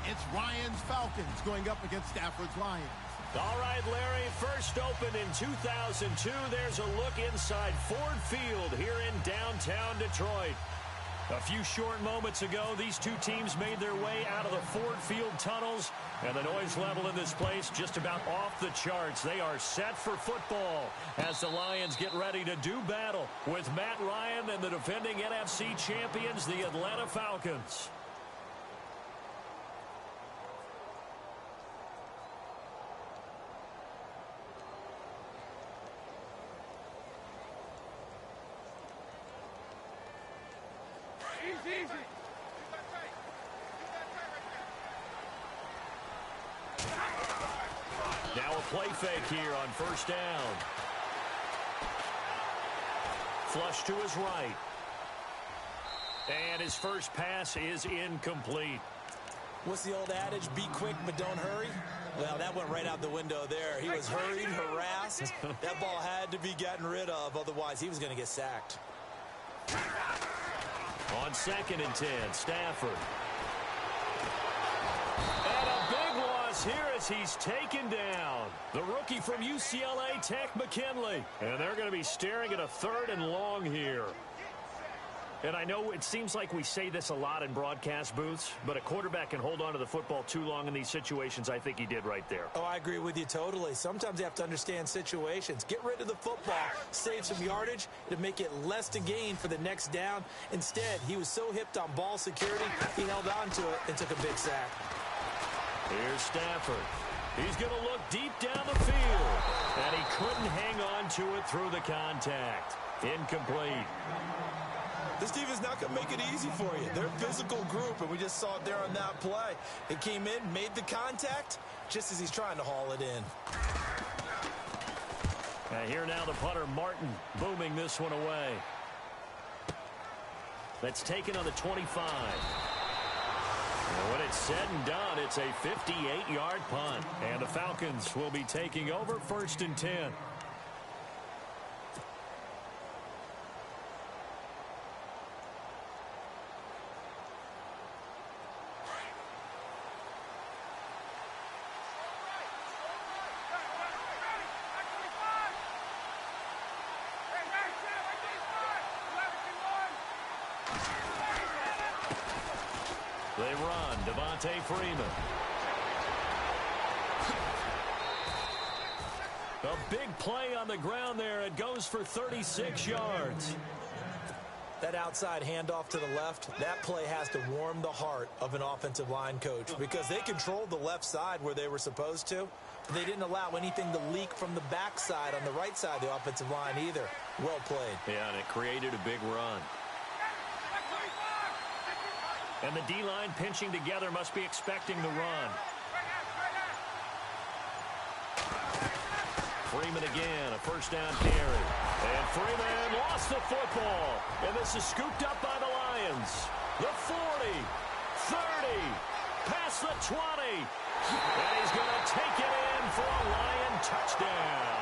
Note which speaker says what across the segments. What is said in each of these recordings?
Speaker 1: It's Ryan's Falcons going up against Stafford's Lions.
Speaker 2: All right, Larry, first opened in 2002. There's a look inside Ford Field here in downtown Detroit. A few short moments ago, these two teams made their way out of the Ford Field tunnels, and the noise level in this place just about off the charts. They are set for football as the Lions get ready to do battle with Matt Ryan and the defending NFC champions, the Atlanta Falcons. Now a play fake here on first down. Flush to his right. And his first pass is incomplete.
Speaker 3: What's the old adage? Be quick, but don't hurry. Well, that went right out the window there. He was hurried, harassed. That ball had to be gotten rid of. Otherwise, he was going to get sacked.
Speaker 2: On 2nd and 10, Stafford. And a big loss here as he's taken down. The rookie from UCLA, Tech McKinley. And they're going to be staring at a 3rd and long here. And I know it seems like we say this a lot in broadcast booths, but a quarterback can hold on to the football too long in these situations. I think he did right there.
Speaker 3: Oh, I agree with you totally. Sometimes you have to understand situations. Get rid of the football, save some yardage to make it less to gain for the next down. Instead, he was so hipped on ball security, he held on to it and took a big sack.
Speaker 2: Here's Stafford. He's going to look deep down the field, and he couldn't hang on to it through the contact. Incomplete.
Speaker 3: This defense not going to make it easy for you. They're a physical group, and we just saw it there on that play. It came in, made the contact, just as he's trying to haul it in.
Speaker 2: Here now the punter, Martin, booming this one away. That's taken on the 25. And when it's said and done, it's a 58-yard punt. And the Falcons will be taking over 1st and 10. They run. Devontae Freeman. A big play on the ground there. It goes for 36 yards.
Speaker 3: That outside handoff to the left, that play has to warm the heart of an offensive line coach because they controlled the left side where they were supposed to. But they didn't allow anything to leak from the backside on the right side of the offensive line either. Well played.
Speaker 2: Yeah, and it created a big run. And the D-line pinching together must be expecting the run. Freeman again, a first down carry. And Freeman lost the football. And this is scooped up by the Lions. The 40, 30, past the 20. And he's going to take it in for a Lion touchdown.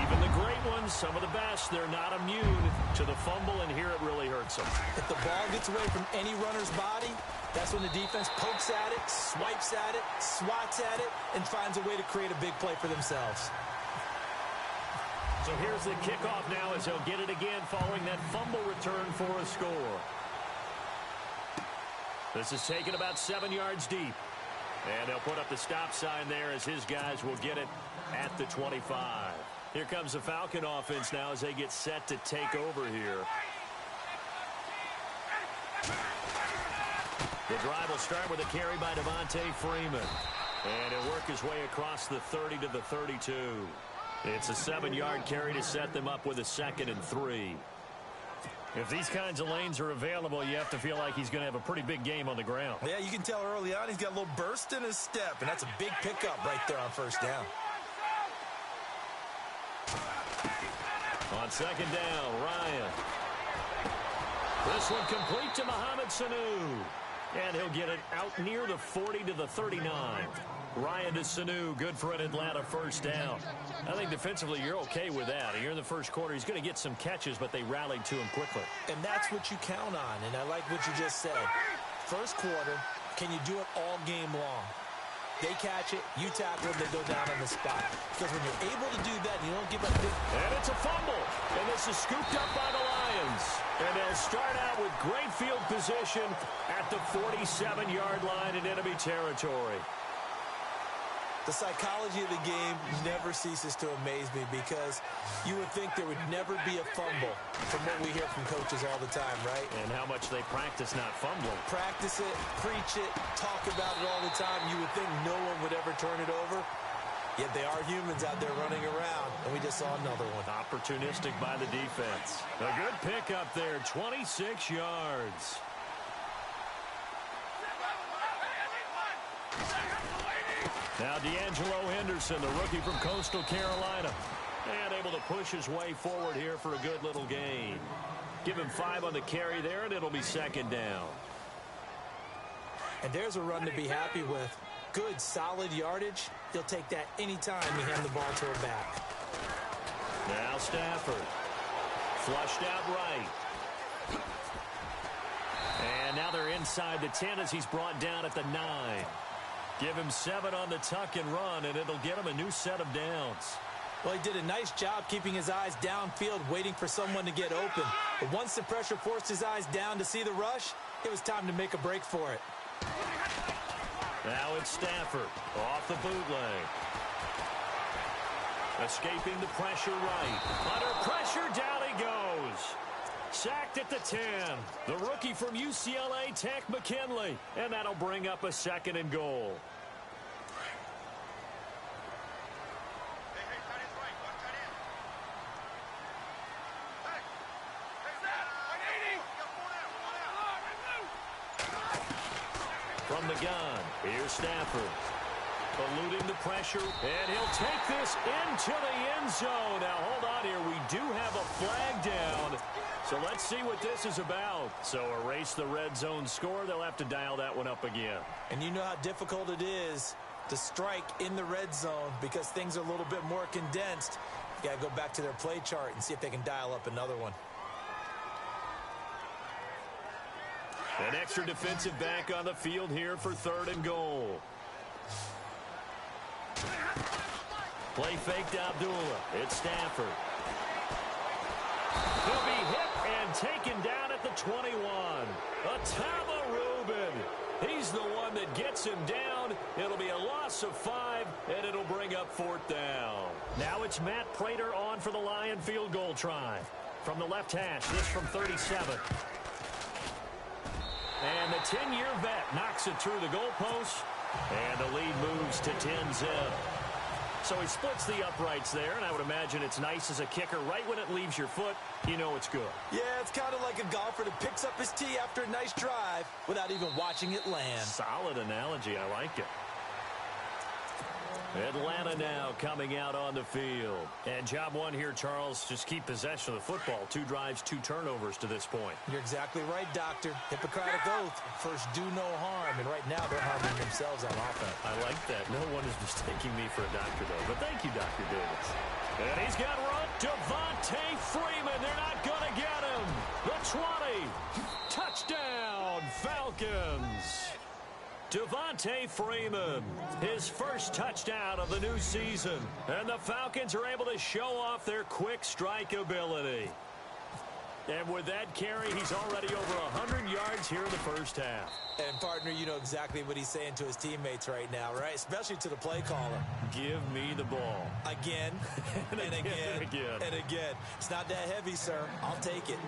Speaker 2: Even the great ones, some of the best, they're not immune to the fumble, and here it really hurts them.
Speaker 3: If the ball gets away from any runner's body, that's when the defense pokes at it, swipes at it, swats at it, and finds a way to create a big play for themselves.
Speaker 2: So here's the kickoff now as he'll get it again following that fumble return for a score. This is taken about 7 yards deep. And they'll put up the stop sign there as his guys will get it at the 25. Here comes the Falcon offense now as they get set to take over here. The drive will start with a carry by Devontae Freeman. And he'll work his way across the 30 to the 32. It's a 7-yard carry to set them up with a 2nd and 3. If these kinds of lanes are available, you have to feel like he's going to have a pretty big game on the ground.
Speaker 3: Yeah, you can tell early on he's got a little burst in his step, and that's a big pickup right there on first down.
Speaker 2: On 2nd down, Ryan. This one complete to Mohamed Sanu. And he'll get it out near the 40 to the 39. Ryan to Sanu, good for an Atlanta first down. I think defensively you're okay with that. Here in the first quarter, he's going to get some catches, but they rallied to him quickly.
Speaker 3: And that's what you count on, and I like what you just said. First quarter, can you do it all game long? They catch it, you tackle it, they go down on the spot. Because when you're able to do that, you don't give up big...
Speaker 2: And it's a fumble. And this is scooped up by the Lions. And they'll start out with great field position at the 47-yard line in enemy territory.
Speaker 3: The psychology of the game never ceases to amaze me because you would think there would never be a fumble from what we hear from coaches all the time, right?
Speaker 2: And how much they practice not fumbling.
Speaker 3: Practice it, preach it, talk about it all the time. You would think no one would ever turn it over. Yet they are humans out there running around, and we just saw another one.
Speaker 2: Opportunistic by the defense. A good pick up there, 26 yards. Now D'Angelo Henderson, the rookie from Coastal Carolina, and able to push his way forward here for a good little gain. Give him 5 on the carry there, and it'll be second down.
Speaker 3: And there's a run to be happy with. Good, solid yardage. He'll take that anytime you hand the ball to her back.
Speaker 2: Now Stafford. Flushed out right. And now they're inside the 10 as he's brought down at the 9. Give him 7 on the tuck and run, and it'll get him a new set of downs.
Speaker 3: Well, he did a nice job keeping his eyes downfield, waiting for someone to get open. But once the pressure forced his eyes down to see the rush, it was time to make a break for it.
Speaker 2: Now it's Stafford off the bootleg. Escaping the pressure right. Under pressure, down he goes. Sacked at the 10. The rookie from UCLA, Tank McKinley. And that'll bring up a second and goal. From the gun, here's Stafford. Eluding the pressure, and he'll take this into the end zone. Now, hold on here. We do have a flag down. So let's see what this is about. So erase the red zone score. They'll have to dial that one up again.
Speaker 3: And you know how difficult it is to strike in the red zone because things are a little bit more condensed. You got to go back to their play chart and see if they can dial up another one.
Speaker 2: An extra defensive back on the field here for 3rd and goal. Play fake to Abdullah. It's Stafford. He'll be hit and taken down at the 21. Atama Rubin. He's the one that gets him down. It'll be a loss of 5, and it'll bring up 4th down. Now it's Matt Prater on for the Lion field goal try. From the left hash, this from 37. And the 10-year vet knocks it through the goalpost, and the lead moves to 10-zip. So he splits the uprights there, and I would imagine it's nice as a kicker. Right when it leaves your foot, you know it's good.
Speaker 3: Yeah, it's kind of like a golfer that picks up his tee after a nice drive without even watching it land.
Speaker 2: Solid analogy. I like it. Atlanta now coming out on the field. And job one here, Charles, just keep possession of the football. 2 drives, 2 turnovers to this point.
Speaker 3: You're exactly right, Doctor. Hippocratic oath. First, do no harm. And right now, they're harming themselves on offense.
Speaker 2: I like that. No one is mistaking me for a doctor, though. But thank you, Dr. Davis. And he's got run. Devontae Freeman. They're not going to get him. The 20. Touchdown, Falcons. Devontae Freeman, his first touchdown of the new season. And the Falcons are able to show off their quick strike ability. And with that carry, he's already over 100 yards here in the first half.
Speaker 3: And, partner, you know exactly what he's saying to his teammates right now, right? Especially to the play caller.
Speaker 2: Give me the ball.
Speaker 3: Again, and again, and again. It's not that heavy, sir. I'll take it.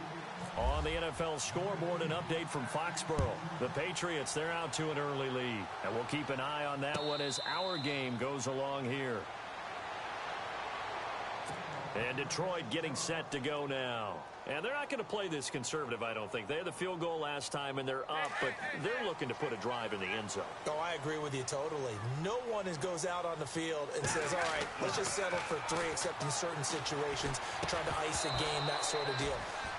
Speaker 2: On the NFL scoreboard, an update from Foxborough. The Patriots, they're out to an early lead. And we'll keep an eye on that one as our game goes along here. And Detroit getting set to go now. And they're not going to play this conservative, I don't think. They had the field goal last time, and they're up, but they're looking to put a drive in the end zone.
Speaker 3: Oh, I agree with you totally. No one goes out on the field and says, all right, let's just settle for 3, except in certain situations, trying to ice a game, that sort of deal.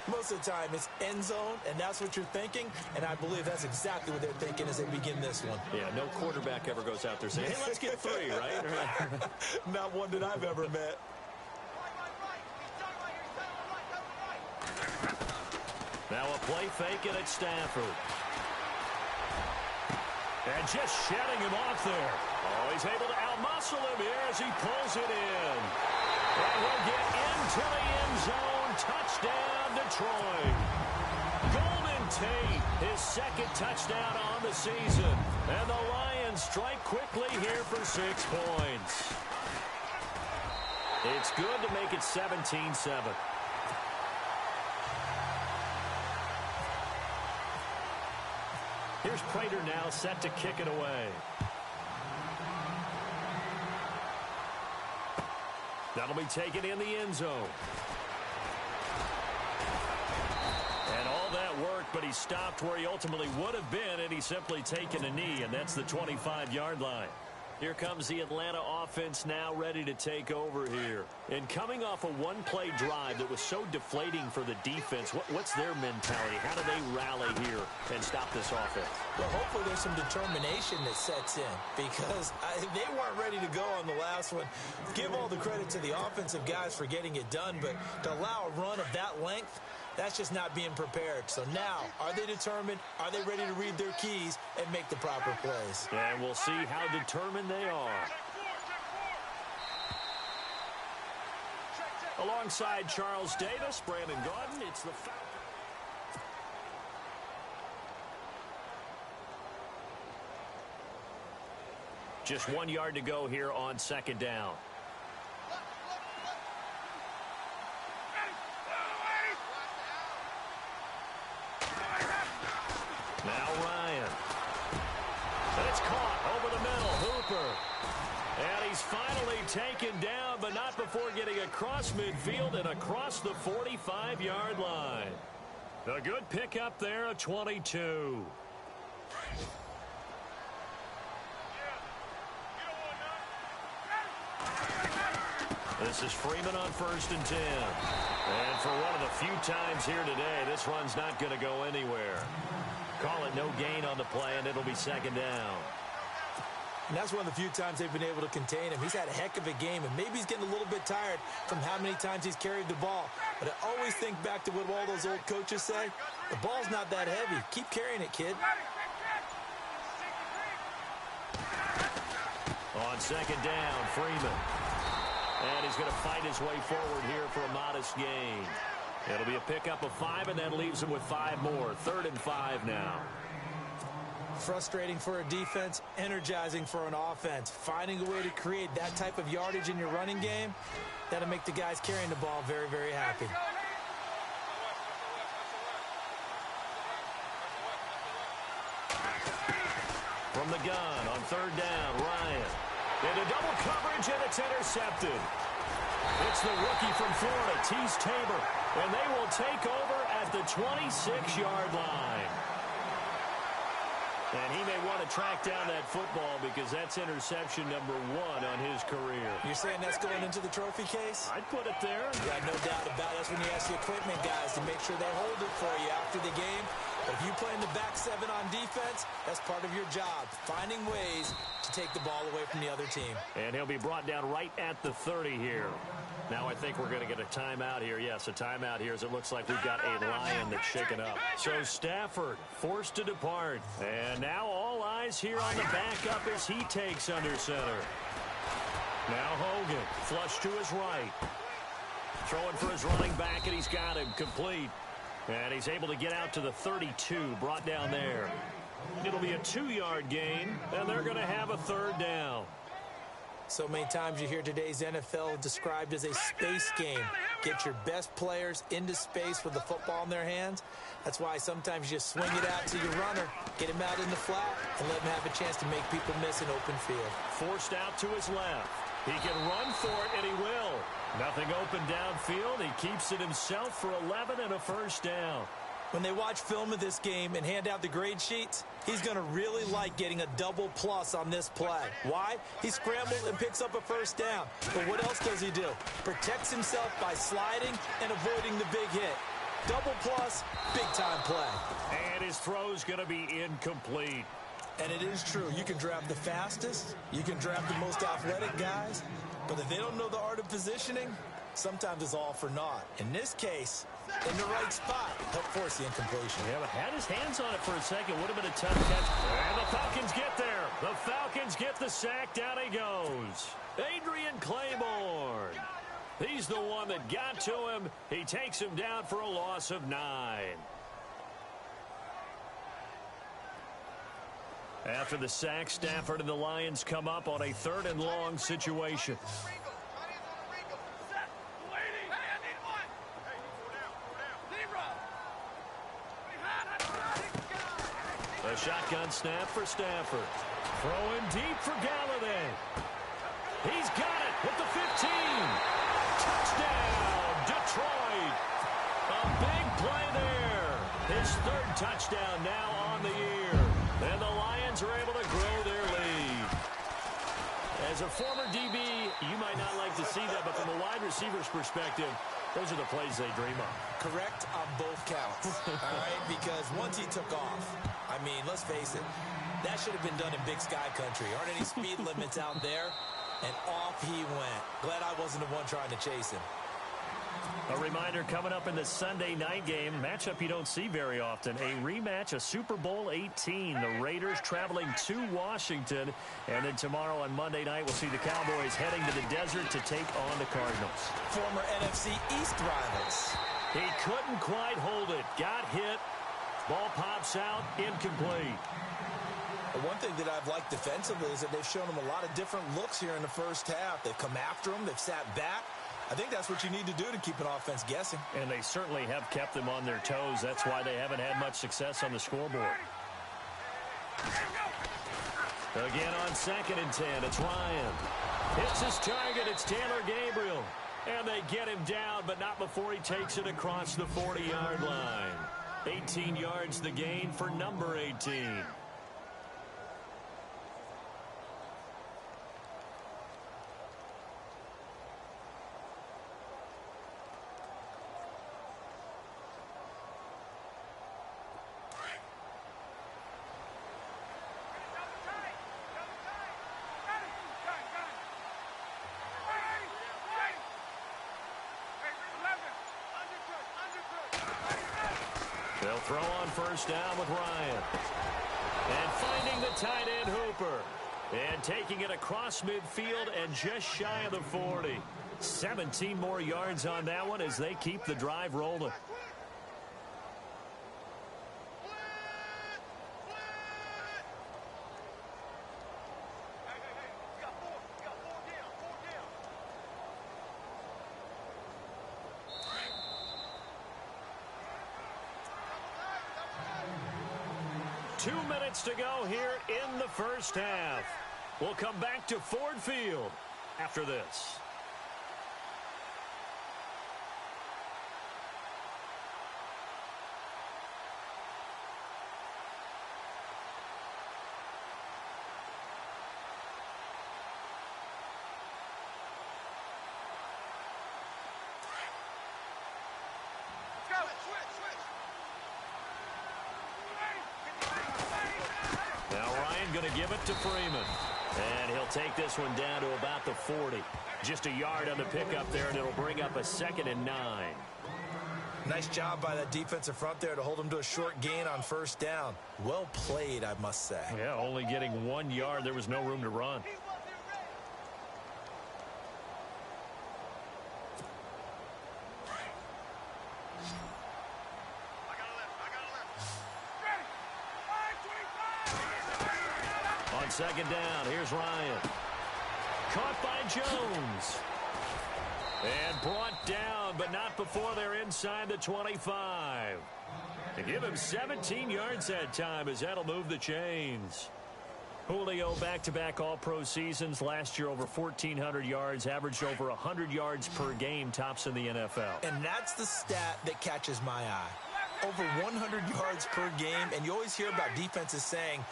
Speaker 3: Most of the time, it's end zone, and that's what you're thinking, and I believe that's exactly what they're thinking as they begin this one.
Speaker 2: Yeah, no quarterback ever goes out there saying, hey, let's get 3, right?
Speaker 3: Not one that I've ever met.
Speaker 2: Now a play fake, and it's Stafford. just shedding him off there. Oh, he's able to outmuscle him here as he pulls it in. And he'll get into the end zone. Touchdown, Detroit. Golden Tate, his second touchdown on the season. And the Lions strike quickly here for 6 points. It's good to make it 17-7. Here's Prater now set to kick it away. That'll be taken in the end zone. And all that work, but he stopped where he ultimately would have been, and he's simply taken a knee, and that's the 25-yard line. Here comes the Atlanta offense now ready to take over here. And coming off a one-play drive that was so deflating for the defense, what's their mentality? How do they rally here and stop this offense?
Speaker 3: Well, hopefully there's some determination that sets in because they weren't ready to go on the last one. Give all the credit to the offensive guys for getting it done, but to allow a run of that length, that's just not being prepared. So now, are they determined? Are they ready to read their keys and make the proper plays?
Speaker 2: And we'll see how determined they are. Alongside Charles Davis, Brandon Gaudin, it's the Falconss. Just 1 yard to go here on second down. Now Ryan. And it's caught over the middle. Hooper. And he's finally taken down, but not before getting across midfield and across the 45-yard line. A good pickup there, a 22. This is Freeman on 1st and 10. And for one of the few times here today, this run's not going to go anywhere. Call it no gain on the play, and it'll be second down.
Speaker 3: And that's one of the few times they've been able to contain him. He's had a heck of a game, and maybe he's getting a little bit tired from how many times he's carried the ball. But I always think back to what all those old coaches say. The ball's not that heavy. Keep carrying it, kid.
Speaker 2: On second down, Freeman. And he's going to fight his way forward here for a modest gain. It'll be a pickup of 5, and that leaves him with 5 more. 3rd and 5 now.
Speaker 3: Frustrating for a defense, energizing for an offense. Finding a way to create that type of yardage in your running game, that'll make the guys carrying the ball very, very happy.
Speaker 2: From the gun on 3rd down, Ryan. Into double coverage, and it's intercepted. It's the rookie from Florida, Tease Tabor, and they will take over at the 26-yard line. And he may want to track down that football because that's interception number 1 on his career.
Speaker 3: You're saying that's going into the trophy case?
Speaker 2: I'd put it there.
Speaker 3: Yeah, no doubt about it. That's when you ask the equipment guys to make sure they hold it for you after the game. But if you play in the back 7 on defense, that's part of your job, finding ways to take the ball away from the other team.
Speaker 2: And he'll be brought down right at the 30 here. Now I think we're going to get a timeout here. Yes, a timeout here as it looks like we've got a Lion that's shaken up. So Stafford forced to depart. And now all eyes here on the backup as he takes under center. Now Hogan, flush to his right. Throwing for his running back, and he's got him complete. And he's able to get out to the 32, brought down there. It'll be a 2-yard gain, and they're going to have a 3rd down.
Speaker 3: So many times you hear today's NFL described as a space game. Get your best players into space with the football in their hands. That's why sometimes you just swing it out to your runner, get him out in the flat, and let him have a chance to make people miss an open field.
Speaker 2: Forced out to his left. He can run for it, and he will. Nothing open downfield. He keeps it himself for 11 and a 1st down.
Speaker 3: When they watch film of this game and hand out the grade sheets, he's going to really like getting a double plus on this play. Why? He scrambles and picks up a 1st down. But what else does he do? Protects himself by sliding and avoiding the big hit. Double plus, big-time play.
Speaker 2: And his throw's going to be incomplete.
Speaker 3: And it is true. You can draft the fastest. You can draft the most athletic guys. But if they don't know the art of positioning, sometimes it's all for naught. In this case, in the right spot. Help force the incompletion.
Speaker 2: Yeah, but had his hands on it for a second. Would have been a tough catch. And the Falcons get there. The Falcons get the sack. Down he goes. Adrian Claiborne. He's the one that got to him. He takes him down for a loss of 9. After the sack, Stafford and the Lions come up on a 3rd and long situation. A shotgun snap for Stafford. Throwing deep for Galladay. He's got it with the 15. Touchdown, Detroit. A big play there. His 3rd touchdown now on the year. And the Lions are able to grow their lead. As a former DB, you might not like to see that, but from a wide receiver's perspective, those are the plays they dream of.
Speaker 3: Correct on both counts, all right? Because once he took off, I mean, let's face it, that should have been done in Big Sky Country. Aren't any speed limits out there? And off he went. Glad I wasn't the one trying to chase him.
Speaker 2: A reminder coming up in the Sunday night game, matchup you don't see very often, a rematch of Super Bowl 18. The Raiders traveling to Washington. And then tomorrow on Monday night, we'll see the Cowboys heading to the desert to take on the Cardinals.
Speaker 3: Former NFC East rivals.
Speaker 2: He couldn't quite hold it. Got hit. Ball pops out. Incomplete.
Speaker 3: One thing that I've liked defensively is that they've shown him a lot of different looks here in the first half. They've come after him. They've sat back. I think that's what you need to do to keep an offense guessing.
Speaker 2: And they certainly have kept them on their toes. That's why they haven't had much success on the scoreboard. Again on 2nd and 10, it's Ryan. Hits his target, it's Taylor Gabriel. And they get him down, but not before he takes it across the 40-yard line. 18 yards the gain for number 18. They'll throw on 1st down with Ryan. And finding the tight end Hooper. And taking it across midfield and just shy of the 40. 17 more yards on that one as they keep the drive rolling. To go here in the first half. We'll come back to Ford Field after this. Going to give it to Freeman. And he'll take this one down to about the 40. Just a yard on the pickup there, and it'll bring up a 2nd and 9.
Speaker 3: Nice job by that defensive front there to hold him to a short gain on 1st down. Well played, I must say.
Speaker 2: Yeah, only getting 1 yard. There was no room to run. On 2nd down, here's Ryan. Caught by Jones. And brought down, but not before they're inside the 25. To give him 17 yards that time, as that'll move the chains. Julio back-to-back All-Pro seasons. Last year over 1,400 yards, averaged over 100 yards per game, tops in the NFL.
Speaker 3: And that's the stat that catches my eye. Over 100 yards per game, and you always hear about defenses saying,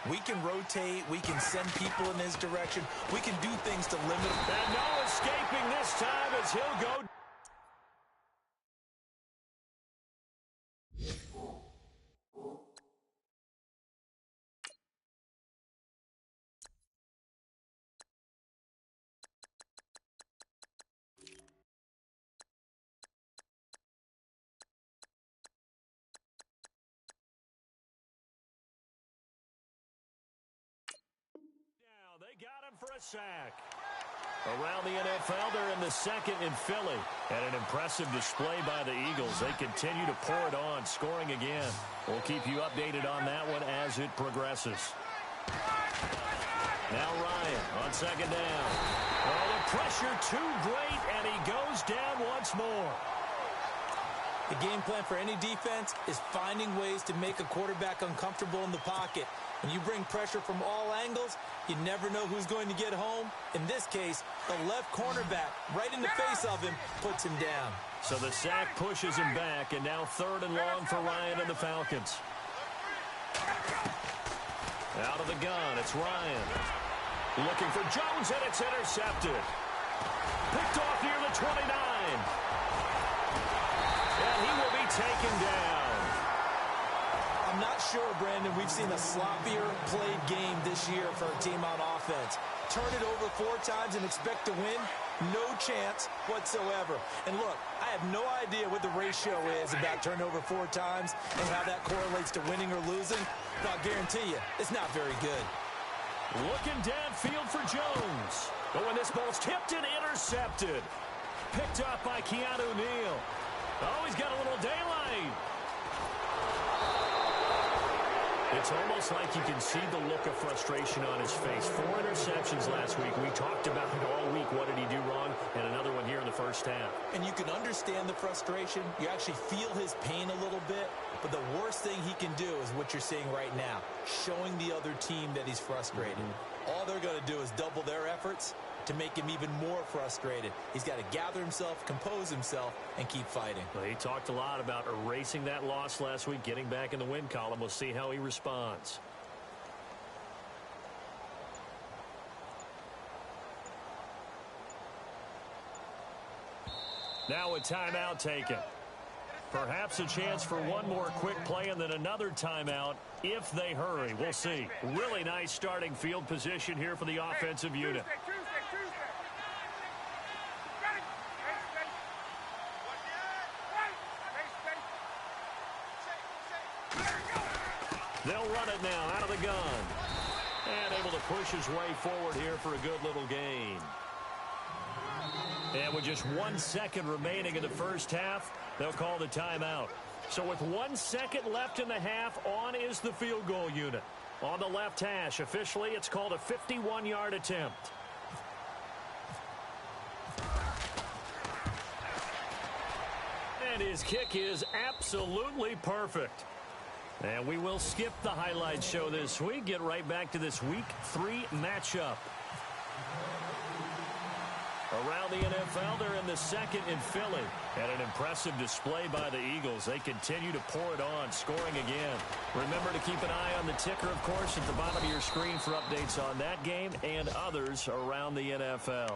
Speaker 3: we can rotate, we can send people in his direction, we can do things to limit him.
Speaker 2: And no escaping this time as he'll go got him for a sack. Around the NFL, they're in the second in Philly. And an impressive display by the Eagles. They continue to pour it on, scoring again. We'll keep you updated on that one as it progresses. Now Ryan on second down. Oh, the pressure too great, and he goes down once more.
Speaker 3: The game plan for any defense is finding ways to make a quarterback uncomfortable in the pocket. When you bring pressure from all angles, you never know who's going to get home. In this case, the left cornerback, right in the face of him, puts him down.
Speaker 2: So the sack pushes him back, and now third and long for Ryan and the Falcons. Out of the gun, it's Ryan. Looking for Jones, and it's intercepted. Picked off near the 29. And he will be taken down.
Speaker 3: I'm not sure, Brandon, we've seen a sloppier played game this year for a team on offense. Turn it over 4 times and expect to win? No chance whatsoever. And look, I have no idea what the ratio is about turnover 4 times and how that correlates to winning or losing, but I'll guarantee you, it's not very good.
Speaker 2: Looking downfield for Jones. But when this ball's tipped and intercepted. Picked up by Keanu Neal. Oh, he's got a little daylight. It's almost like you can see the look of frustration on his face. 4 interceptions last week. We talked about it all week. What did he do wrong? And another one here in the first half.
Speaker 3: And you can understand the frustration. You actually feel his pain a little bit. But the worst thing he can do is what you're seeing right now, showing the other team that he's frustrated. All they're going to do is double their efforts to make him even more frustrated. He's got to gather himself, compose himself, and keep fighting.
Speaker 2: Well, he talked a lot about erasing that loss last week, getting back in the win column. We'll see how he responds. Now a timeout taken. Perhaps a chance for one more quick play and then another timeout if they hurry. We'll see. Really nice starting field position here for the offensive unit. They'll run it now out of the gun. And able to push his way forward here for a good little gain. And with just 1 second remaining in the first half, they'll call the timeout. So with 1 second left in the half, on is the field goal unit. On the left hash, officially, it's called a 51-yard attempt. And his kick is absolutely perfect. And we will skip the highlight show this week. Get right back to this Week 3 matchup. Around the NFL, they're in the second in Philly. And an impressive display by the Eagles. They continue to pour it on, scoring again. Remember to keep an eye on the ticker, of course, at the bottom of your screen for updates on that game and others around the NFL.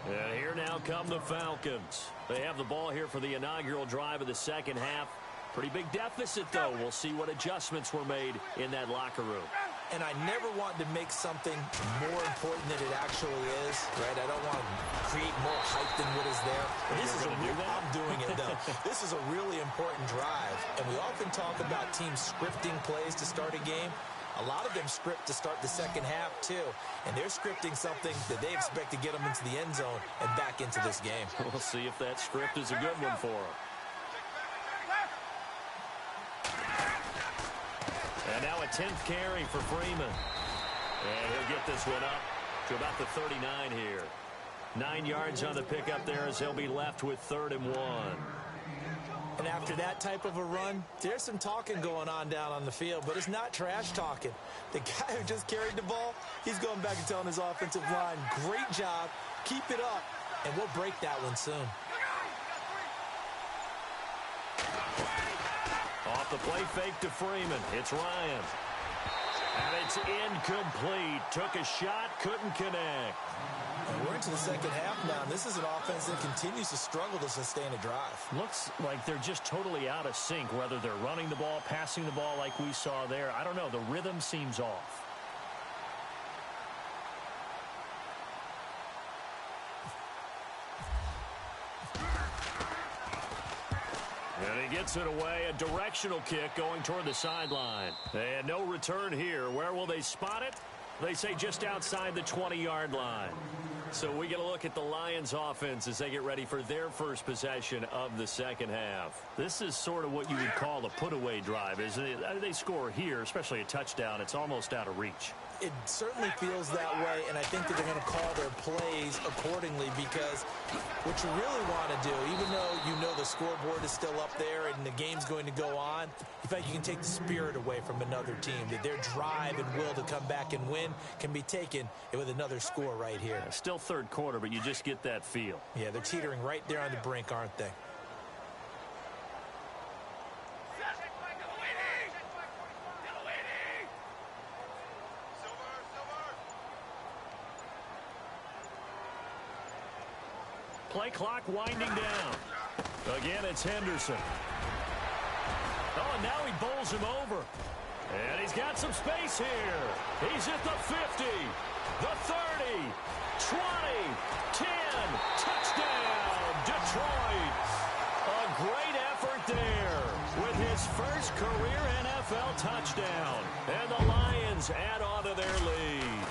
Speaker 2: And here now come the Falcons. They have the ball here for the inaugural drive of the second half. Pretty big deficit, though. We'll see what adjustments were made in that locker room.
Speaker 3: And I never want to make something more important than it actually is, right? I don't want to create more hype than what is there. But this is I'm doing it, though. This is a really important drive. And we often talk about teams scripting plays to start a game. A lot of them script to start the second half, too. And they're scripting something that they expect to get them into the end zone and back into this game.
Speaker 2: We'll see if that script is a good one for them. And now a 10th carry for Freeman. And he'll get this one up to about the 39 here. 9 yards on the pickup there as they'll be left with 3rd and 1.
Speaker 3: And after that type of a run, there's some talking going on down on the field, but it's not trash talking. The guy who just carried the ball, he's going back and telling his offensive line, great job, keep it up, and we'll break that one soon.
Speaker 2: Off the play fake to Freeman. It's Ryan. And it's incomplete. Took a shot, couldn't connect.
Speaker 3: And we're into the second half now, and this is an offense that continues to struggle to sustain a drive.
Speaker 2: Looks like they're just totally out of sync, whether they're running the ball, passing the ball like we saw there. I don't know. The rhythm seems off. And he gets it away. A directional kick going toward the sideline. And no return here. Where will they spot it? They say just outside the 20-yard line. So we get a look at the Lions offense as they get ready for their first possession of the second half. This is sort of what you would call a put-away drive, isn't it? They score here, especially a touchdown. It's almost out of reach.
Speaker 3: It certainly feels that way, and I think that they're going to call their plays accordingly, because what you really want to do, even though you know the scoreboard is still up there and the game's going to go on, in fact, you can take the spirit away from another team, that their drive and will to come back and win can be taken with another score right here.
Speaker 2: Still third quarter, but you just get that feel.
Speaker 3: Yeah, they're teetering right there on the brink, aren't they?
Speaker 2: Play clock winding down. Again, it's Henderson. Oh, and now he bowls him over. And he's got some space here. He's at the 50, the 30, 20, 10. Touchdown, Detroit. A great effort there with his first career NFL touchdown. And the Lions add on to their lead.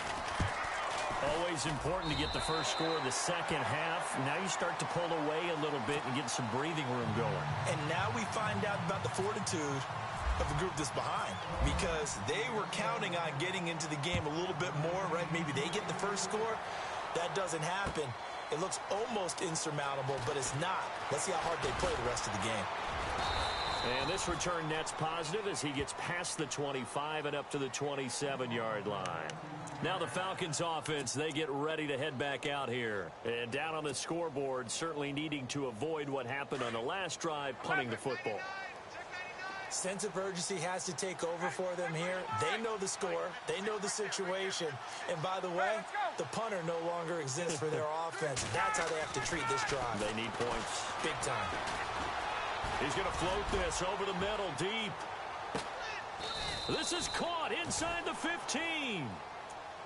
Speaker 2: Always important to get the first score of the second half. Now you start to pull away a little bit and get some breathing room going.
Speaker 3: And now we find out about the fortitude of the group that's behind, because they were counting on getting into the game a little bit more, right? Maybe they get the first score. That doesn't happen. It looks almost insurmountable, but it's not. Let's see how hard they play the rest of the game.
Speaker 2: And this return net's positive as he gets past the 25 and up to the 27-yard line. Now the Falcons offense, they get ready to head back out here. And down on the scoreboard, certainly needing to avoid what happened on the last drive, punting the football.
Speaker 3: Sense of urgency has to take over for them here. They know the score. They know the situation. And by the way, the punter no longer exists for their offense. That's how they have to treat this drive.
Speaker 2: They need points.
Speaker 3: Big time.
Speaker 2: He's going to float this over the middle deep. This is caught inside the 15.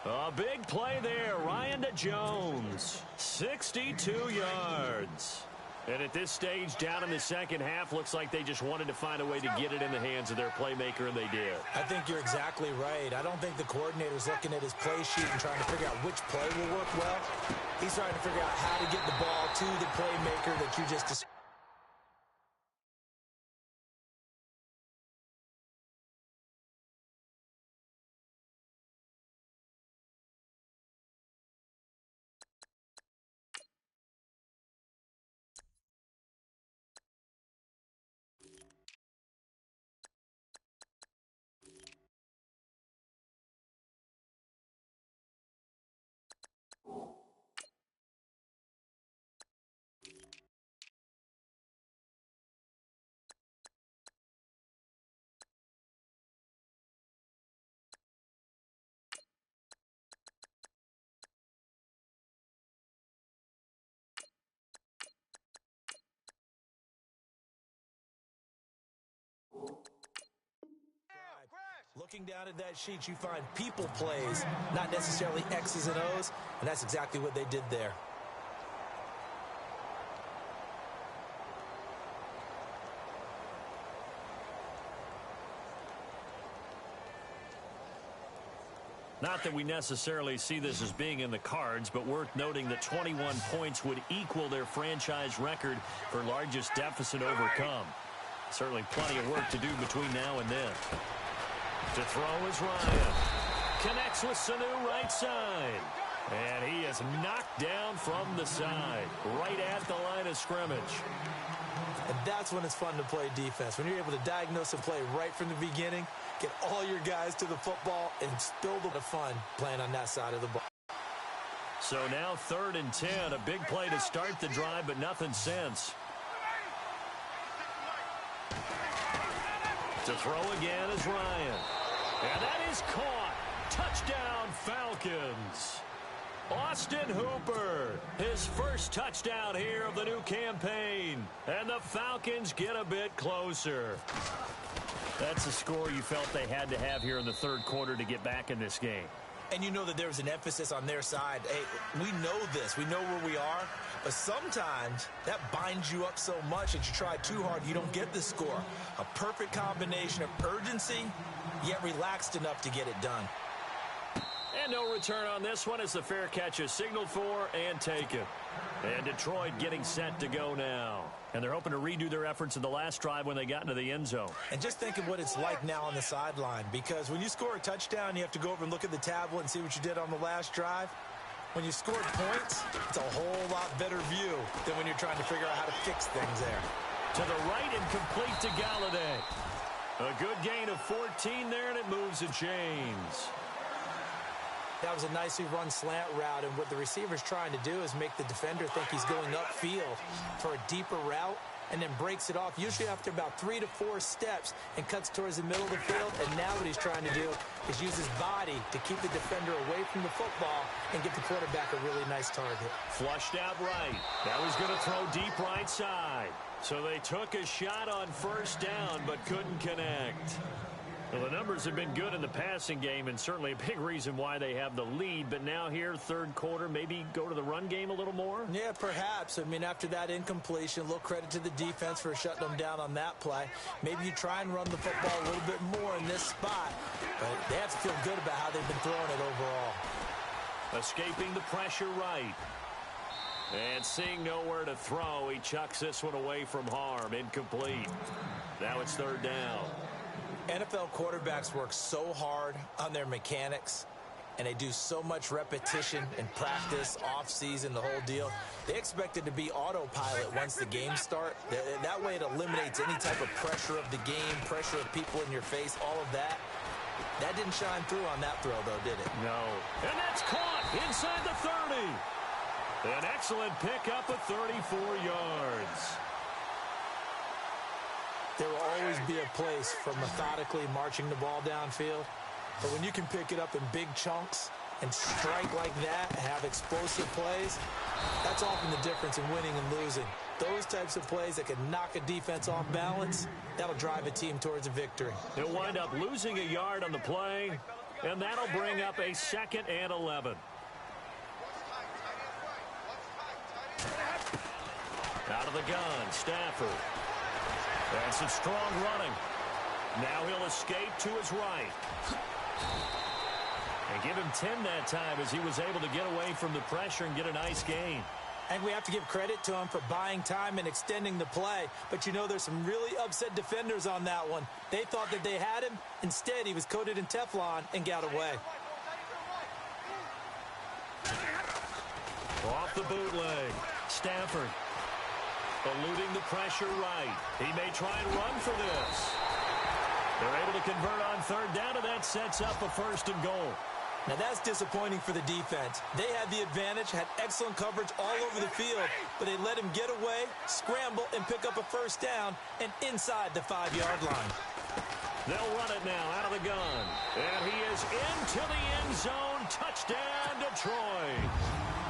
Speaker 2: A big play there. Ryan to Jones. 62 yards. And at this stage, down in the second half, looks like they just wanted to find a way to get it in the hands of their playmaker, and they did.
Speaker 3: I think you're exactly right. I don't think the coordinator's looking at his play sheet and trying to figure out which play will work well. He's trying to figure out how to get the ball to the playmaker that you just described. Looking down at that sheet, you find people plays, not necessarily X's and O's, and that's exactly what they did there.
Speaker 2: Not that we necessarily see this as being in the cards, but worth noting that 21 points would equal their franchise record for largest deficit overcome. Certainly plenty of work to do between now and then. To throw is Ryan. Connects with Sanu right side. And he is knocked down from the side, right at the line of scrimmage.
Speaker 3: And that's when it's fun to play defense. When you're able to diagnose a play right from the beginning, get all your guys to the football, and spill the fun playing on that side of the ball.
Speaker 2: So now 3rd and 10, a big play to start the drive, but nothing since. To throw again is Ryan. And that is caught. Touchdown, Falcons. Austin Hooper, his first touchdown here of the new campaign. And the Falcons get a bit closer. That's a score you felt they had to have here in the 3rd quarter to get back in this game.
Speaker 3: And you know that there was an emphasis on their side. Hey, we know this. We know where we are. But sometimes that binds you up so much that you try too hard, you don't get the score. A perfect combination of urgency, yet relaxed enough to get it done.
Speaker 2: And no return on this one as the fair catch is signaled for and taken. And Detroit getting set to go now. And they're hoping to redo their efforts in the last drive when they got into the end zone.
Speaker 3: And just think of what it's like now on the sideline, because when you score a touchdown, you have to go over and look at the tablet and see what you did on the last drive. When you score points, it's a whole lot better view than when you're trying to figure out how to fix things there.
Speaker 2: To the right and complete to Galladay. A good gain of 14 there, and it moves the chains.
Speaker 3: That was a nicely run slant route, and what the receiver's trying to do is make the defender think he's going upfield for a deeper route, and then breaks it off, usually after about 3 to 4 steps, and cuts towards the middle of the field. And now what he's trying to do is use his body to keep the defender away from the football and give the quarterback a really nice target.
Speaker 2: Flushed out right. That was going to throw deep right side. So they took a shot on first down, but couldn't connect. Well, the numbers have been good in the passing game, and certainly a big reason why they have the lead. But now here, third quarter, maybe go to the run game a little more?
Speaker 3: Yeah, perhaps. I mean, after that incompletion, a little credit to the defense for shutting them down on that play. Maybe you try and run the football a little bit more in this spot. But they have to feel good about how they've been throwing it overall.
Speaker 2: Escaping the pressure right. And seeing nowhere to throw, he chucks this one away from harm. Incomplete. Now it's third down.
Speaker 3: NFL quarterbacks work so hard on their mechanics, and they do so much repetition and practice, off-season, the whole deal. They expect it to be autopilot once the games start. That way it eliminates any type of pressure of the game, pressure of people in your face, all of that. That didn't shine through on that throw, though, did it?
Speaker 2: No. And that's caught inside the 30. An excellent pickup of 34 yards.
Speaker 3: There will always be a place for methodically marching the ball downfield. But when you can pick it up in big chunks and strike like that, have explosive plays, that's often the difference in winning and losing. Those types of plays that can knock a defense off balance, that'll drive a team towards a victory.
Speaker 2: He'll wind up losing a yard on the play, and that'll bring up a 2nd and 11. Out of the gun, Stafford. And some strong running. Now he'll escape to his right. And give him 10 that time as he was able to get away from the pressure and get a nice gain.
Speaker 3: And we have to give credit to him for buying time and extending the play. But you know, there's some really upset defenders on that one. They thought that they had him. Instead, he was coated in Teflon and got away.
Speaker 2: Off the bootleg. Stafford. Eluding the pressure right. He may try and run for this. They're able to convert on third down, and that sets up a 1st and goal.
Speaker 3: Now that's disappointing for the defense. They had the advantage, had excellent coverage all over the field, but they let him get away, scramble, and pick up a 1st down and inside the 5-yard line.
Speaker 2: They'll run it now out of the gun. And he is into the end zone. Touchdown, Detroit.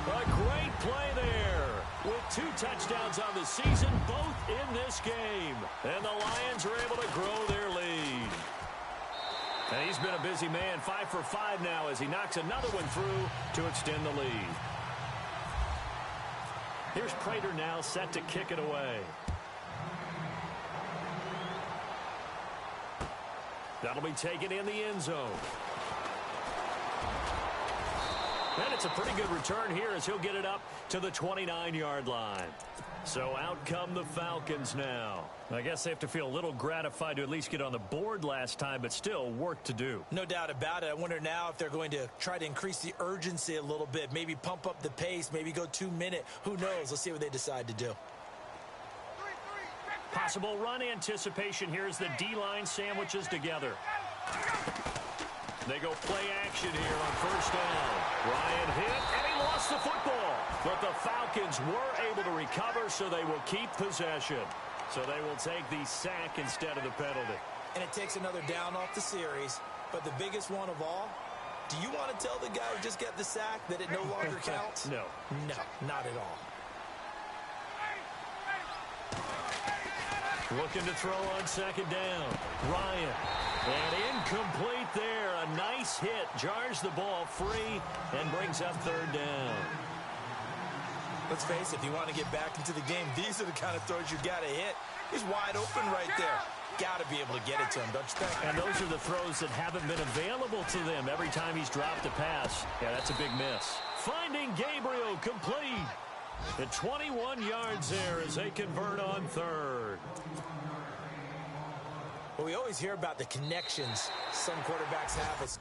Speaker 2: A great play there with 2 touchdowns on the season, both in this game. And the Lions are able to grow their lead. And he's been a busy man, 5 for 5 now as he knocks another one through to extend the lead. Here's Prater now set to kick it away. That'll be taken in the end zone. And it's a pretty good return here as he'll get it up to the 29-yard line. So out come the Falcons now. I guess they have to feel a little gratified to at least get on the board last time, but still work to do.
Speaker 3: No doubt about it. I wonder now if they're going to try to increase the urgency a little bit, maybe pump up the pace, maybe go 2-minute. Who knows? Let's see what they decide to do.
Speaker 2: Possible run anticipation here as the D-line sandwiches together. They go play action here on first down. Ryan hit, and he lost the football. But the Falcons were able to recover, so they will keep possession. So they will take the sack instead of the penalty.
Speaker 3: And it takes another down off the series. But the biggest one of all, do you want to tell the guy who just got the sack that it no longer counts?
Speaker 2: No.
Speaker 3: No, not at all.
Speaker 2: Looking to throw on second down. Ryan. And incomplete there. A nice hit. Jars the ball free and brings up third down.
Speaker 3: Let's face it, if you want to get back into the game, these are the kind of throws you got to hit. He's wide open right there. got to be able to get it to him, don't you think?
Speaker 2: And those are the throws that haven't been available to them every time he's dropped a pass. Yeah, that's a big miss. Finding Gabriel complete. At 21 yards there as they convert on third.
Speaker 3: Well, we always hear about the connections some quarterbacks have with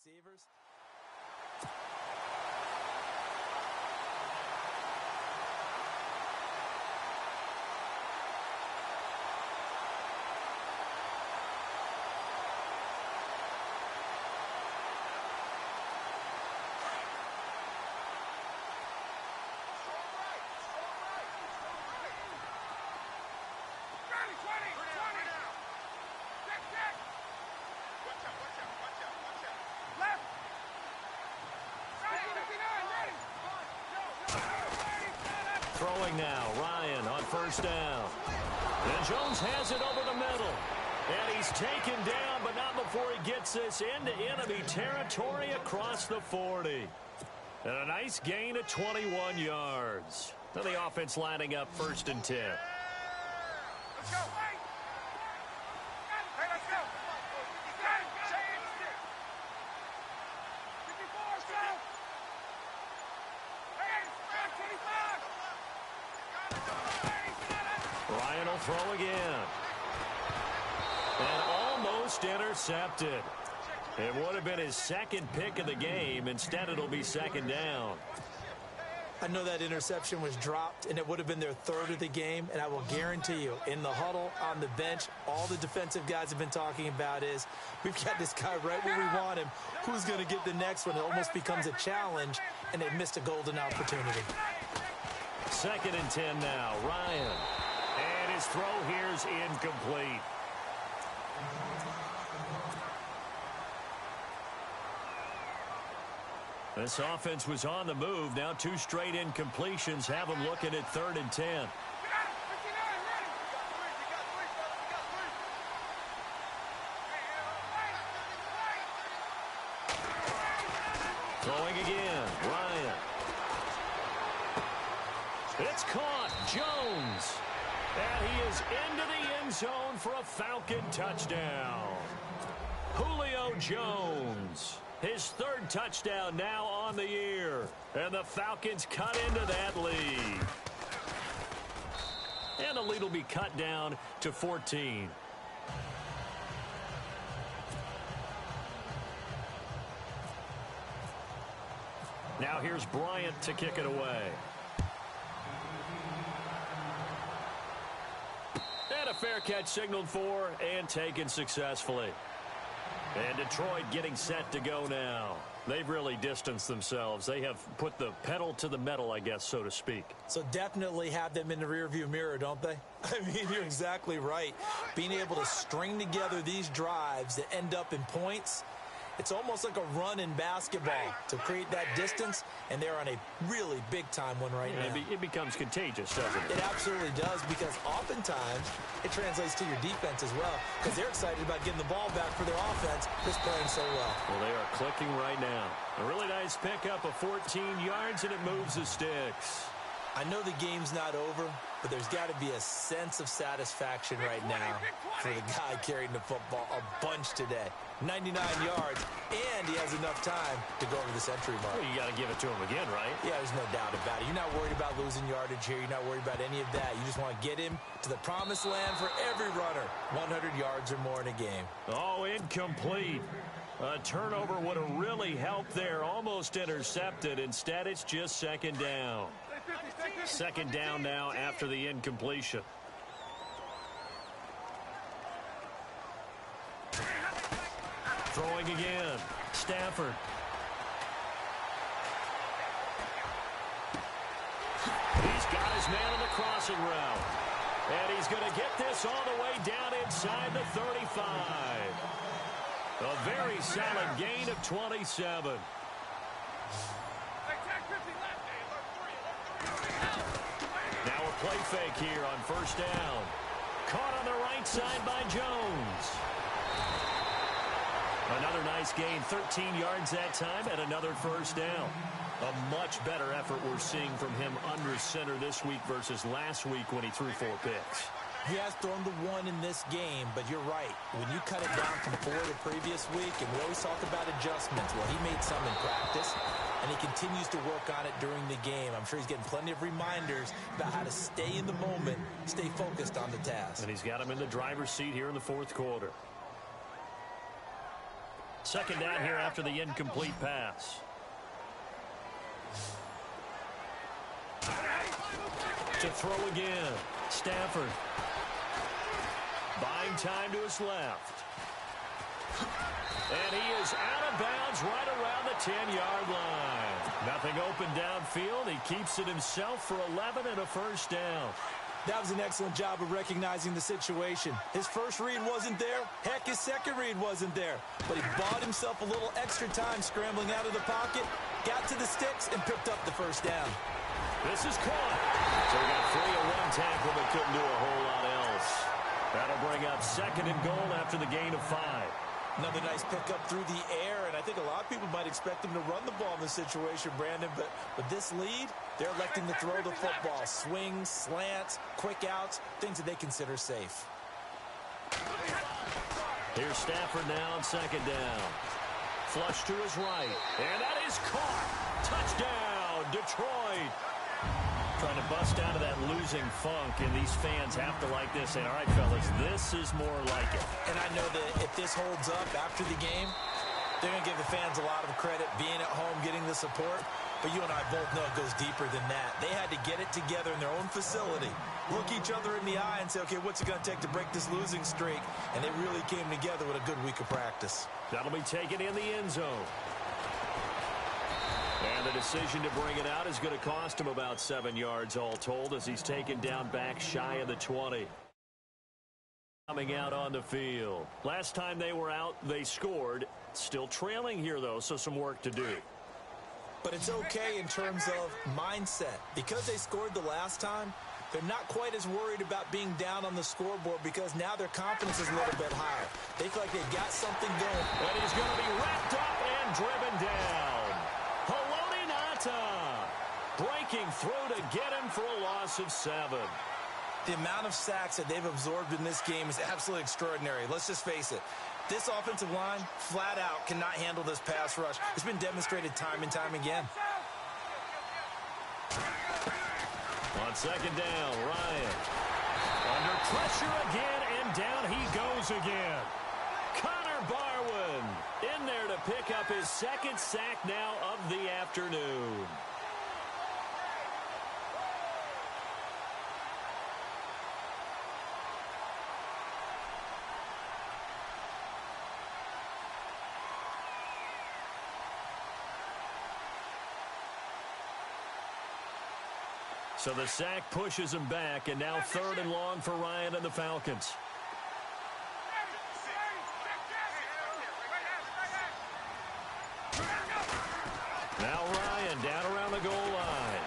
Speaker 3: receivers.
Speaker 2: Throwing now, Ryan on first down. And Jones has it over the middle. And he's taken down, but not before he gets this into enemy territory across the 40. And a nice gain of 21 yards. Now the offense lining up 1st and 10.
Speaker 4: Let's go. Hey, let's go. 54, stop. Hey, 25.
Speaker 2: Ryan will throw again. And almost intercepted. It would have been his 2nd pick of the game. Instead, it'll be 2nd down.
Speaker 3: I know that interception was dropped, and it would have been their 3rd of the game. And I will guarantee you, in the huddle, on the bench, all the defensive guys have been talking about is, we've got this guy right where we want him. Who's going to get the next one? It almost becomes a challenge, and they missed a golden opportunity.
Speaker 2: 2nd and 10 now. Ryan. And his throw here is incomplete. This offense was on the move. Now 2 straight incompletions have them looking at 3rd and 10. Throwing again. Ryan. It's caught. Jones. And he is into the end zone for a Falcon touchdown. Julio Jones. His 3rd touchdown now on the year. And the Falcons cut into that lead. And the lead will be cut down to 14. Now here's Bryant to kick it away. And a fair catch signaled for and taken successfully. And Detroit getting set to go now. They've really distanced themselves. They have put the pedal to the metal, I guess, so to speak.
Speaker 3: So definitely have them in the rearview mirror, don't they? I mean, you're exactly right. Being able to string together these drives that end up in points, it's almost like a run in basketball to create that distance, and they're on a really big-time one right now.
Speaker 2: It becomes contagious, doesn't it?
Speaker 3: It absolutely does, because oftentimes it translates to your defense as well, because they're excited about getting the ball back for their offense that's playing so well.
Speaker 2: Well, they are clicking right now. A really nice pickup of 14 yards, and it moves the sticks.
Speaker 3: I know the game's not over, but there's got to be a sense of satisfaction right now for the guy carrying the football a bunch today. 99 yards, and he has enough time to go over the century mark.
Speaker 2: Well, you got to give it to him again, right?
Speaker 3: Yeah, there's no doubt about it. You're not worried about losing yardage here. You're not worried about any of that. You just want to get him to the promised land for every runner. 100 yards or more in a game.
Speaker 2: Oh, incomplete. A turnover would have really helped there. Almost intercepted. Instead, it's just 2nd down. 2nd down now after the incompletion. Throwing again. Stafford. He's got his man on the crossing route. And he's going to get this all the way down inside the 35. A very solid gain of 27. Now a play fake here on 1st down. Caught on the right side by Jones. Another nice gain, 13 yards that time, and another 1st down. A much better effort we're seeing from him under center this week versus last week when he threw 4 picks.
Speaker 3: He has thrown the 1 in this game, but you're right. When you cut it down from 4 the previous week, and we always talk about adjustments, well, he made some in practice, and he continues to work on it during the game. I'm sure he's getting plenty of reminders about how to stay in the moment, stay focused on the task.
Speaker 2: And he's got him in the driver's seat here in the 4th quarter. Second down here after the incomplete pass. To throw again. Stafford. Buying time to his left. And he is out of bounds right around the 10-yard line. Nothing open downfield. He keeps it himself for 11 and a first down.
Speaker 3: That was an excellent job of recognizing the situation. His first read wasn't there. Heck, his second read wasn't there. But he bought himself a little extra time scrambling out of the pocket, got to the sticks, and picked up the first down.
Speaker 2: This is caught. So we got 3 and 1 tackle, but couldn't do a whole lot else. That'll bring up second and goal after the gain of 5.
Speaker 3: Another nice pickup through the air, and I think a lot of people might expect him to run the ball in this situation, Brandon, but with this lead, they're electing to throw the football. Swings, slants, quick outs, things that they consider safe.
Speaker 2: Here's Stafford now on second down. Flush to his right, and that is caught. Touchdown, Detroit. Trying to bust out of that losing funk, and these fans have to like this. And all right, fellas, this is more like it.
Speaker 3: And I know that if this holds up after the game, they're going to give the fans a lot of credit, being at home, getting the support. But you and I both know it goes deeper than that. They had to get it together in their own facility, look each other in the eye and say, okay, what's it going to take to break this losing streak? And they really came together with a good week of practice.
Speaker 2: That'll be taken in the end zone. And the decision to bring it out is going to cost him about 7 yards all told as he's taken down back shy of the 20. Coming out on the field. Last time they were out, they scored. Still trailing here, though, so some work to do.
Speaker 3: But it's okay in terms of mindset. Because they scored the last time, they're not quite as worried about being down on the scoreboard because now their confidence is a little bit higher. They feel like they've got something going.
Speaker 2: And he's going to be wrapped up and driven down. Breaking through to get him for a loss of 7.
Speaker 3: The amount of sacks that they've absorbed in this game is absolutely extraordinary. Let's just face it. This offensive line, flat out, cannot handle this pass rush. It's been demonstrated time and time again.
Speaker 2: On second down, Ryan. Under pressure again, and down he goes again. Connor Barwin in there to pick up his second sack now of the afternoon. So the sack pushes him back, and now 3rd and long for Ryan and the Falcons. Now Ryan down around the goal line.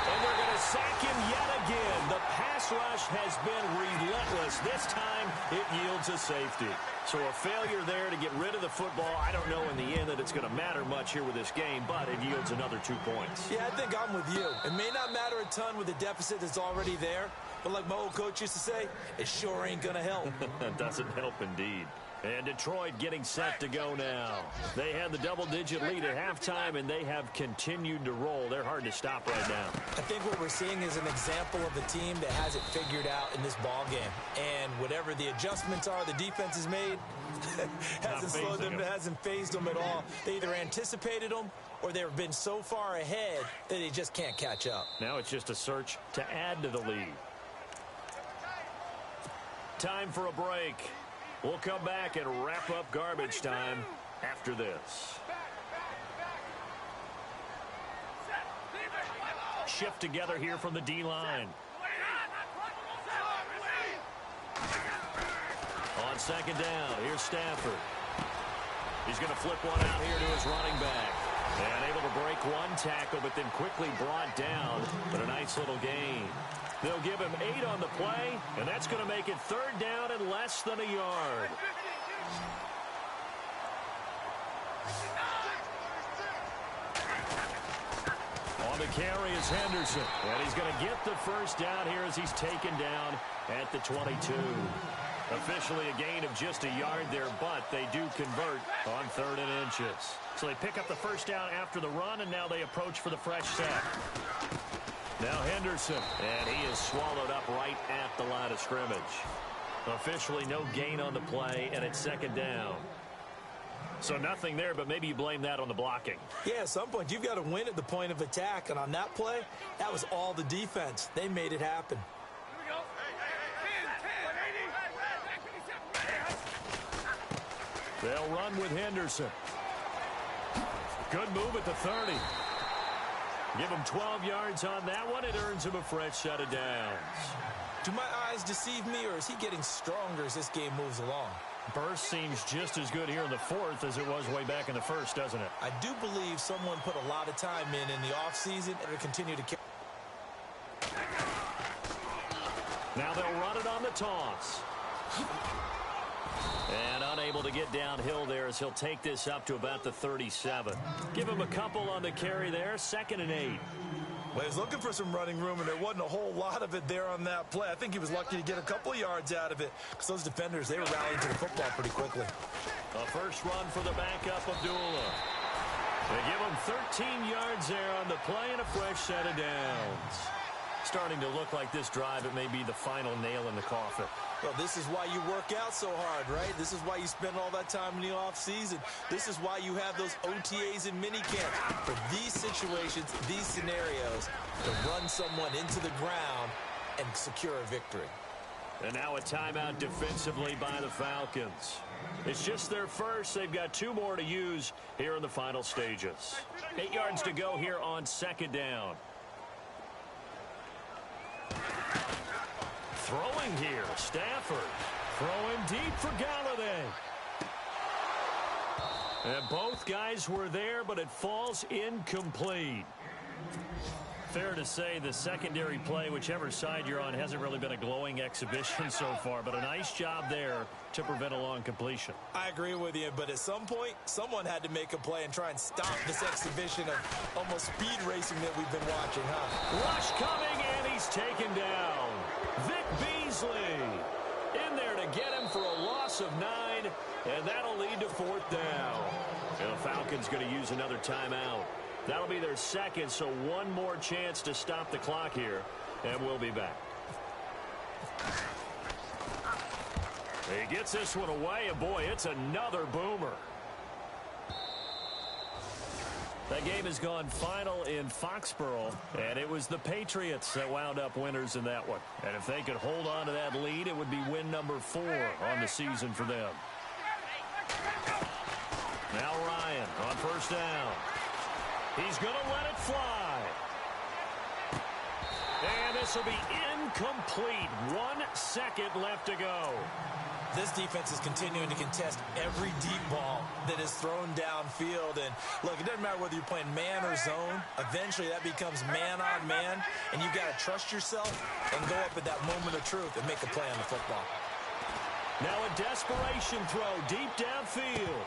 Speaker 2: And they're going to sack him yet again. The pass rush has been relentless. This time it yields a safety. So a failure there to get rid of the football. I don't know in the end that it's going to matter much here with this game, but it yields another 2 points.
Speaker 3: Yeah, I think I'm with you. It may not matter a ton with the deficit that's already there, but like my old coach used to say, it sure ain't going to help.
Speaker 2: Doesn't help indeed. And Detroit getting set to go now. They had the double-digit lead at halftime, and they have continued to roll. They're hard to stop right now.
Speaker 3: I think what we're seeing is an example of a team that has it figured out in this ball game. And whatever the adjustments are the defense has made, hasn't slowed them, hasn't phased them at all. They either anticipated them or they've been so far ahead that they just can't catch up.
Speaker 2: Now it's just a search to add to the lead. Time for a break. We'll come back and wrap up garbage time after this. Shift together here from the D-line. On second down, here's Stafford. He's going to flip one out here to his running back. And able to break one tackle, but then quickly brought down. But a nice little gain. They'll give him 8 on the play, and that's going to make it 3rd down and less than a yard. On the carry is Henderson, and he's going to get the first down here as he's taken down at the 22. Officially a gain of just a yard there, but they do convert on 3rd and inches. So they pick up the first down after the run, and now they approach for the fresh set. Now Henderson, and he is swallowed up right at the line of scrimmage. Officially no gain on the play, and it's 2nd down. So nothing there, but maybe you blame that on the blocking.
Speaker 3: Yeah, at some point, you've got to win at the point of attack. And on that play, that was all the defense. They made it happen.
Speaker 4: Here we go.
Speaker 2: They'll run with Henderson. Good move at the 30. Give him 12 yards on that one. It earns him a fresh set of downs.
Speaker 3: Do my eyes deceive me, or is he getting stronger as this game moves along?
Speaker 2: Burst seems just as good here in the fourth as it was way back in the first, doesn't it?
Speaker 3: I do believe someone put a lot of time in the offseason and will continue to carry.
Speaker 2: Now they'll run it on the toss. And unable to get downhill there as he'll take this up to about the 37. Give him a couple on the carry there. 2nd and 8.
Speaker 3: Well, he was looking for some running room, and there wasn't a whole lot of it there on that play. I think he was lucky to get a couple of yards out of it because those defenders, they were rallying to the football pretty quickly.
Speaker 2: A first run for the backup, Abdullah. They give him 13 yards there on the play and a fresh set of downs. Starting to look like this drive, it may be the final nail in the coffin.
Speaker 3: Well, this is why you work out so hard, right? This is why you spend all that time in the offseason. This is why you have those OTAs and minicamps. For these situations, these scenarios, to run someone into the ground and secure a victory.
Speaker 2: And now a timeout defensively by the Falcons. It's just their first. They've got 2 more to use here in the final stages. 8 yards to go here on 2nd down. Throwing here, Stafford. Throwing deep for Galladay. And both guys were there, but it falls incomplete. Fair to say the secondary play, whichever side you're on, hasn't really been a glowing exhibition so far, but a nice job there to prevent a long completion.
Speaker 3: I agree with you, but at some point, someone had to make a play and try and stop this exhibition of almost speed racing that we've been watching, huh?
Speaker 2: Rush coming, and he's taken down. Vic Beasley in there to get him for a loss of 9, and that'll lead to 4th down. And the Falcons going to use another timeout. That'll be their 2nd, so 1 more chance to stop the clock here, and we'll be back. He gets this one away, and boy, it's another boomer. That game has gone final in Foxborough, and it was the Patriots that wound up winners in that one. And if they could hold on to that lead, it would be win number 4 on the season for them. Now Ryan on 1st down. He's going to let it fly. And this will be incomplete. 1 second left to go.
Speaker 3: This defense is continuing to contest every deep ball that is thrown downfield. And, look, it doesn't matter whether you're playing man or zone. Eventually, that becomes man-on-man, and you've got to trust yourself and go up at that moment of truth and make a play on the football.
Speaker 2: Now a desperation throw deep downfield.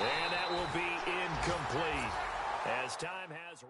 Speaker 2: And that will be incomplete as time has...